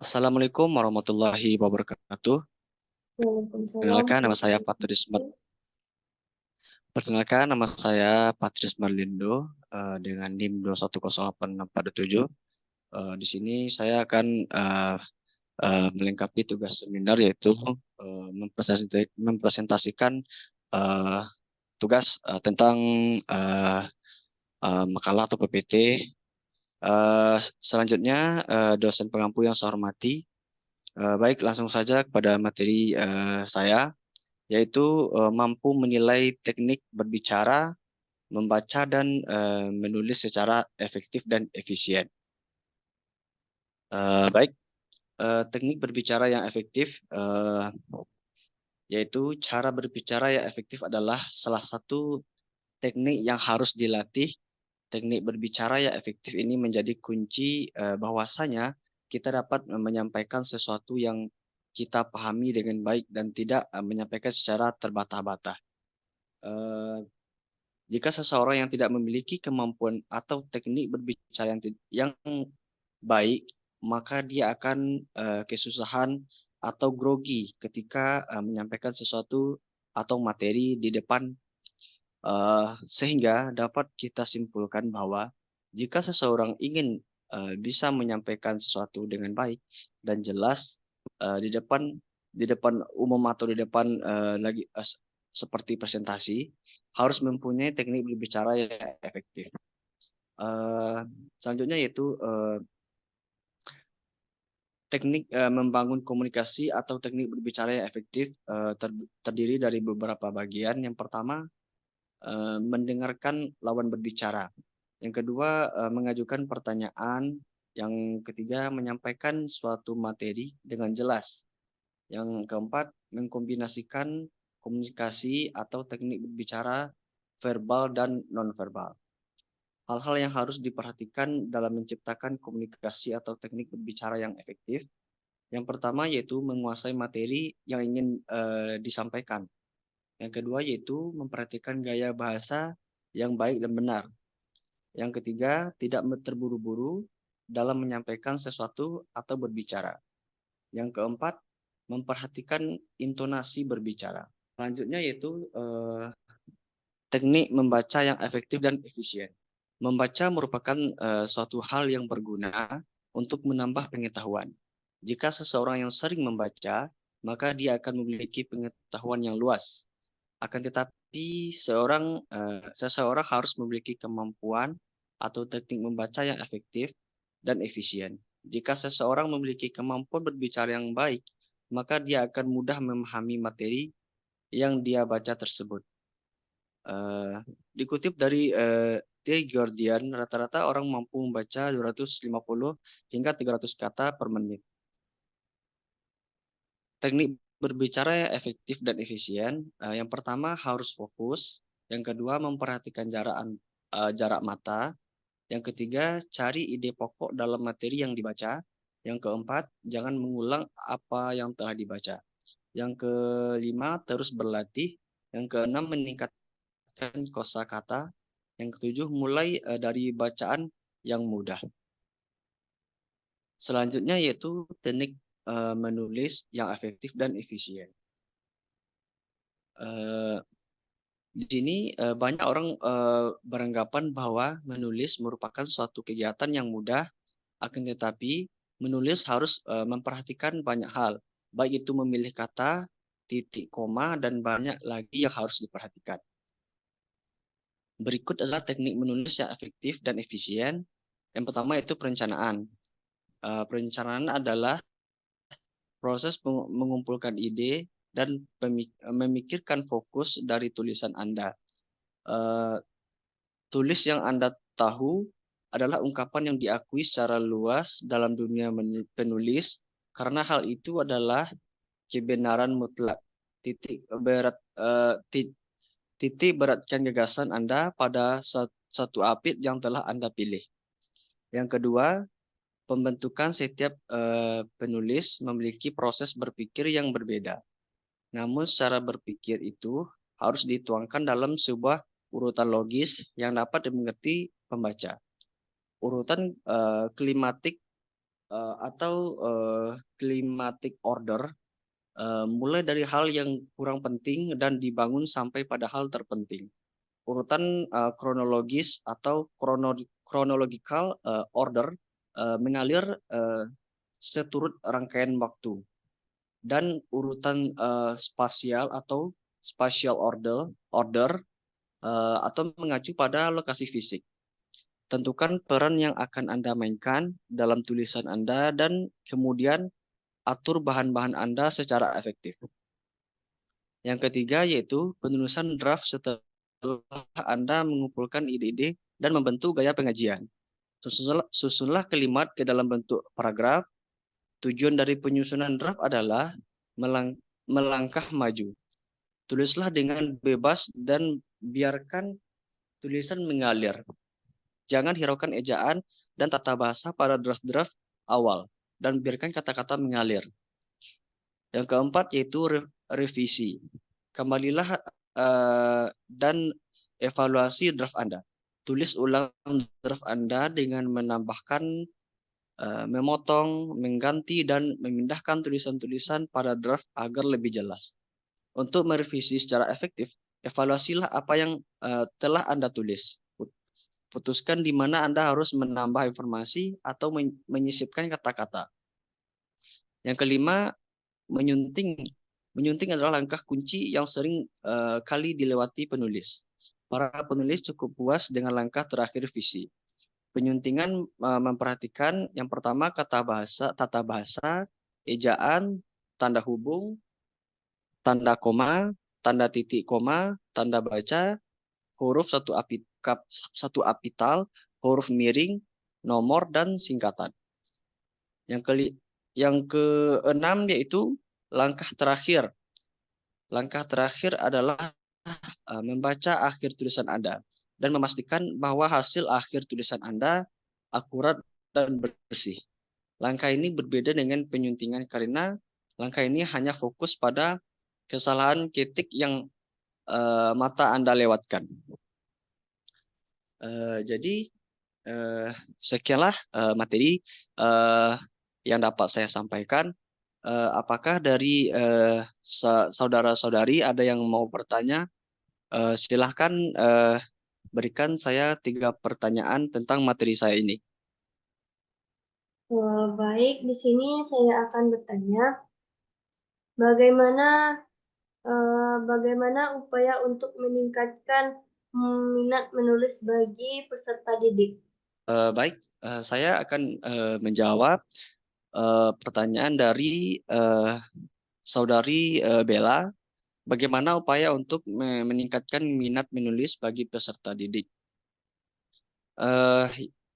Assalamualaikum warahmatullahi wabarakatuh. Waalaikumsalam. Perkenalkan nama saya Patris Perkenalkan nama saya Patris Marlindo dengan NIM 2108647. Di sini saya akan melengkapi tugas seminar yaitu mempresentasikan eh, tugas tentang eh, makalah atau PPT. Selanjutnya dosen pengampu yang saya hormati. Baik, langsung saja kepada materi saya, yaitu mampu menilai teknik berbicara, membaca, dan menulis secara efektif dan efisien. Baik, teknik berbicara yang efektif, yaitu cara berbicara yang efektif adalah salah satu teknik yang harus dilatih. Teknik berbicara yang efektif ini menjadi kunci bahwasanya kita dapat menyampaikan sesuatu yang kita pahami dengan baik dan tidak menyampaikan secara terbata-bata. Eh, Jika seseorang yang tidak memiliki kemampuan atau teknik berbicara yang baik, maka dia akan kesusahan atau grogi ketika menyampaikan sesuatu atau materi di depan. Sehingga dapat kita simpulkan bahwa jika seseorang ingin bisa menyampaikan sesuatu dengan baik dan jelas di depan umum atau di depan seperti presentasi, harus mempunyai teknik berbicara yang efektif. Eh, Selanjutnya yaitu teknik membangun komunikasi atau teknik berbicara yang efektif terdiri dari beberapa bagian. Yang pertama, mendengarkan lawan berbicara. Yang kedua, mengajukan pertanyaan. Yang ketiga, menyampaikan suatu materi dengan jelas. Yang keempat, mengkombinasikan komunikasi atau teknik berbicara verbal dan nonverbal. Hal-hal yang harus diperhatikan dalam menciptakan komunikasi atau teknik berbicara yang efektif. Yang pertama yaitu menguasai materi yang ingin disampaikan. Yang kedua yaitu memperhatikan gaya bahasa yang baik dan benar. Yang ketiga, tidak terburu-buru dalam menyampaikan sesuatu atau berbicara. Yang keempat, memperhatikan intonasi berbicara. Selanjutnya yaitu teknik membaca yang efektif dan efisien. Membaca merupakan suatu hal yang berguna untuk menambah pengetahuan. Jika seseorang yang sering membaca, maka dia akan memiliki pengetahuan yang luas. Akan tetapi seseorang harus memiliki kemampuan atau teknik membaca yang efektif dan efisien. Jika seseorang memiliki kemampuan berbicara yang baik, maka dia akan mudah memahami materi yang dia baca tersebut. Eh, Dikutip dari The Guardian, rata-rata orang mampu membaca 250 hingga 300 kata per menit. Teknik berbicara yang efektif dan efisien, yang pertama harus fokus, yang kedua memperhatikan jarak mata, yang ketiga cari ide pokok dalam materi yang dibaca, yang keempat jangan mengulang apa yang telah dibaca, yang kelima terus berlatih, yang keenam meningkatkan kosakata, yang ketujuh mulai dari bacaan yang mudah. Selanjutnya yaitu teknik menulis yang efektif dan efisien. Eh, Di sini banyak orang beranggapan bahwa menulis merupakan suatu kegiatan yang mudah, akan tetapi menulis harus memperhatikan banyak hal, baik itu memilih kata, titik, koma, dan banyak lagi yang harus diperhatikan. Berikut adalah teknik menulis yang efektif dan efisien. Yang pertama yaitu perencanaan. Perencanaan adalah proses mengumpulkan ide dan memikirkan fokus dari tulisan Anda. Eh, Tulis yang Anda tahu adalah ungkapan yang diakui secara luas dalam dunia penulis karena hal itu adalah kebenaran mutlak. Titik berat titik beratkan gagasan Anda pada satu apit yang telah Anda pilih. Yang kedua, pembentukan setiap penulis memiliki proses berpikir yang berbeda. Namun secara berpikir itu harus dituangkan dalam sebuah urutan logis yang dapat dimengerti pembaca. Urutan klimatik atau climatic order, mulai dari hal yang kurang penting dan dibangun sampai pada hal terpenting. Urutan kronologis atau chronological order mengalir seturut rangkaian waktu, dan urutan spasial atau spatial order atau mengacu pada lokasi fisik. Tentukan peran yang akan Anda mainkan dalam tulisan Anda dan kemudian atur bahan-bahan Anda secara efektif. Yang ketiga yaitu penulisan draft setelah Anda mengumpulkan ide-ide dan membentuk gaya pengajian. Susunlah kalimat ke dalam bentuk paragraf. Tujuan dari penyusunan draft adalah melangkah maju. Tulislah dengan bebas dan biarkan tulisan mengalir. Jangan hiraukan ejaan dan tata bahasa pada draft-draft awal, dan biarkan kata-kata mengalir. Yang keempat yaitu revisi. Kembalilah dan evaluasi draft Anda. Tulis ulang draft Anda dengan menambahkan, memotong, mengganti, dan memindahkan tulisan-tulisan pada draft agar lebih jelas. Untuk merevisi secara efektif, evaluasilah apa yang telah Anda tulis. Putuskan di mana Anda harus menambah informasi atau menyisipkan kata-kata. Yang kelima, menyunting. Menyunting adalah langkah kunci yang sering kali dilewati penulis. Para penulis cukup puas dengan langkah terakhir visi. Penyuntingan memperhatikan yang pertama tata bahasa, ejaan, tanda hubung, tanda koma, tanda titik koma, tanda baca, huruf satu apital, huruf miring, nomor, dan singkatan. Yang keenam yaitu langkah terakhir. Langkah terakhir adalah membaca akhir tulisan Anda dan memastikan bahwa hasil akhir tulisan Anda akurat dan bersih. Langkah ini berbeda dengan penyuntingan karena langkah ini hanya fokus pada kesalahan ketik yang mata Anda lewatkan. Jadi sekianlah materi yang dapat saya sampaikan. Apakah dari saudara-saudari ada yang mau bertanya? Silahkan berikan saya 3 pertanyaan tentang materi saya ini. Baik, di sini saya akan bertanya, bagaimana bagaimana upaya untuk meningkatkan minat menulis bagi peserta didik? Baik, saya akan menjawab pertanyaan dari saudari Bella. Bagaimana upaya untuk meningkatkan minat menulis bagi peserta didik?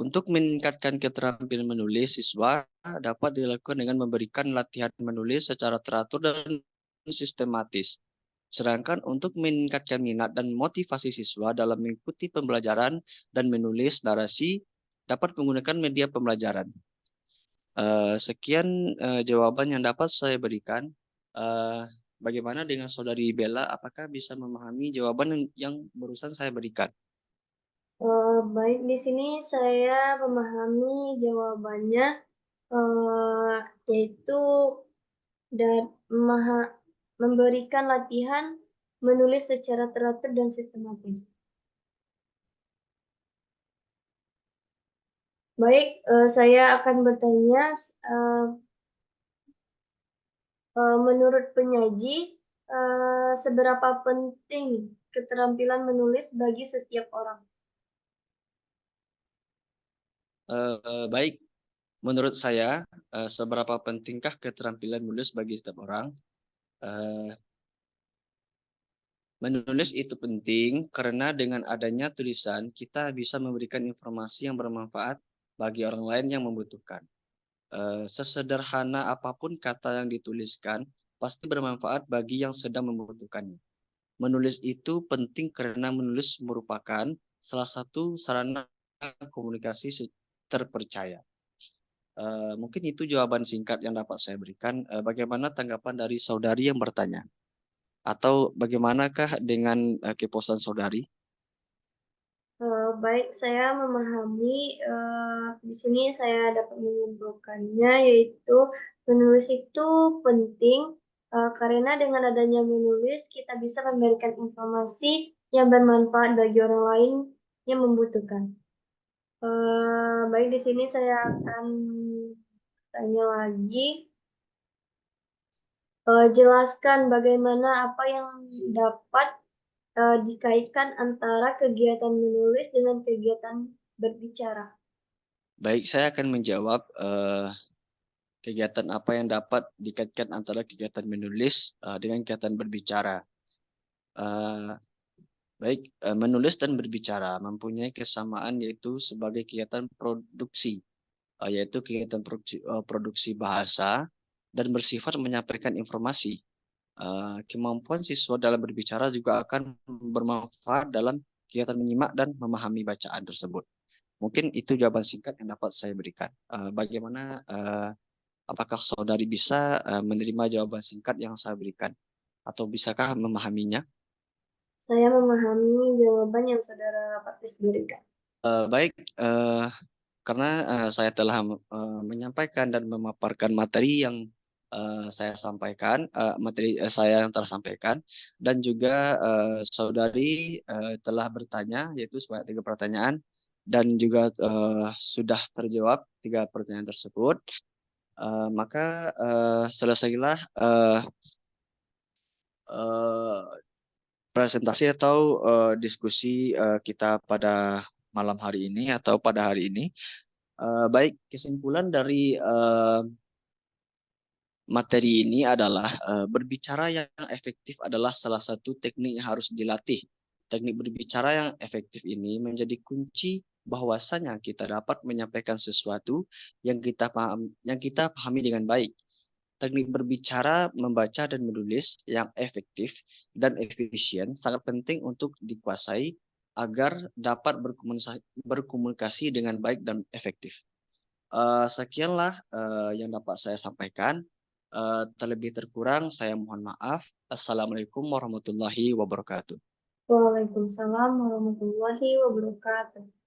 Untuk meningkatkan keterampilan menulis siswa dapat dilakukan dengan memberikan latihan menulis secara teratur dan sistematis. Sedangkan untuk meningkatkan minat dan motivasi siswa dalam mengikuti pembelajaran dan menulis narasi dapat menggunakan media pembelajaran. Sekian jawaban yang dapat saya berikan. Bagaimana dengan saudari Bella? Apakah bisa memahami jawaban yang barusan saya berikan? Baik, di sini saya memahami jawabannya, yaitu dan memberikan latihan menulis secara teratur dan sistematis. Baik, saya akan bertanya, menurut penyaji, seberapa penting keterampilan menulis bagi setiap orang? Baik, menurut saya seberapa pentingkah keterampilan menulis bagi setiap orang? Menulis itu penting karena dengan adanya tulisan kita bisa memberikan informasi yang bermanfaat bagi orang lain yang membutuhkan. Sesederhana apapun kata yang dituliskan pasti bermanfaat bagi yang sedang membutuhkannya. Menulis itu penting karena menulis merupakan salah satu sarana komunikasi terpercaya. Mungkin itu jawaban singkat yang dapat saya berikan. Bagaimana tanggapan dari saudari yang bertanya? Atau bagaimanakah dengan kepuasan saudari? Baik, saya memahami, di sini saya dapat menyimpulkannya, yaitu menulis itu penting, karena dengan adanya menulis kita bisa memberikan informasi yang bermanfaat bagi orang lain yang membutuhkan. Baik, di sini saya akan tanya lagi, jelaskan bagaimana apa yang dapat, dikaitkan antara kegiatan menulis dengan kegiatan berbicara. Baik, saya akan menjawab kegiatan apa yang dapat dikaitkan antara kegiatan menulis dengan kegiatan berbicara. Eh, Menulis dan berbicara mempunyai kesamaan yaitu sebagai kegiatan produksi, yaitu kegiatan produksi bahasa dan bersifat menyampaikan informasi. Kemampuan siswa dalam berbicara juga akan bermanfaat dalam kegiatan menyimak dan memahami bacaan tersebut. Mungkin itu jawaban singkat yang dapat saya berikan. Bagaimana, apakah saudari bisa menerima jawaban singkat yang saya berikan, atau bisakah memahaminya? Saya memahami jawaban yang saudara Patris berikan. Baik, karena saya telah menyampaikan dan memaparkan materi yang saya sampaikan, materi saya yang telah sampaikan, dan juga saudari telah bertanya, yaitu sebanyak 3 pertanyaan, dan juga sudah terjawab 3 pertanyaan tersebut. Maka selesailah eh, presentasi atau diskusi kita pada malam hari ini atau pada hari ini. Baik, kesimpulan dari materi ini adalah berbicara yang efektif adalah salah satu teknik yang harus dilatih. Teknik berbicara yang efektif ini menjadi kunci bahwasanya kita dapat menyampaikan sesuatu yang kita pahami dengan baik. Teknik berbicara, membaca, dan menulis yang efektif dan efisien sangat penting untuk dikuasai agar dapat berkomunikasi dengan baik dan efektif. Sekianlah yang dapat saya sampaikan. Terlebih terkurang saya mohon maaf. Assalamualaikum warahmatullahi wabarakatuh. Waalaikumsalam warahmatullahi wabarakatuh.